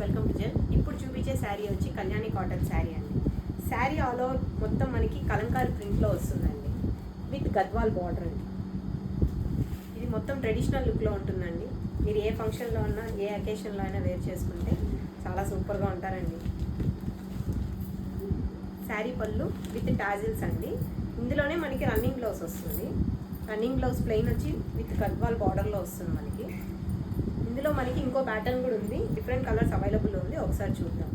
Welcome to gel. ఇప్పుడు చూపించే శారీ వచ్చి కళ్యాణి కాటన్ శారీ అండి. శారీ ఆల్ ఓవర్ మొత్తం మనకి కలంకారీ ప్రింట్లో వస్తుందండి, విత్ గద్వాల్ బార్డర్ అండి. ఇది మొత్తం ట్రెడిషనల్ లుక్లో ఉంటుందండి. మీరు ఏ ఫంక్షన్లో ఉన్నా ఏ అకేషన్లో అయినా వేర్ చేసుకుంటే చాలా సూపర్గా ఉంటారండి. శారీ పళ్ళు విత్ టాజిల్స్ అండి. ఇందులోనే మనకి రన్నింగ్ బ్లౌజ్ వస్తుంది. రన్నింగ్ బ్లౌజ్ ప్లెయిన్ వచ్చి విత్ గద్వాల్ బార్డర్లో వస్తుంది మనకి. ఇందులో మనకి ఇంకో ప్యాటర్న్ కూడా ఉంది, డిఫరెంట్ కలర్స్ అవైలబుల్ ఉంది, ఒకసారి చూద్దాం.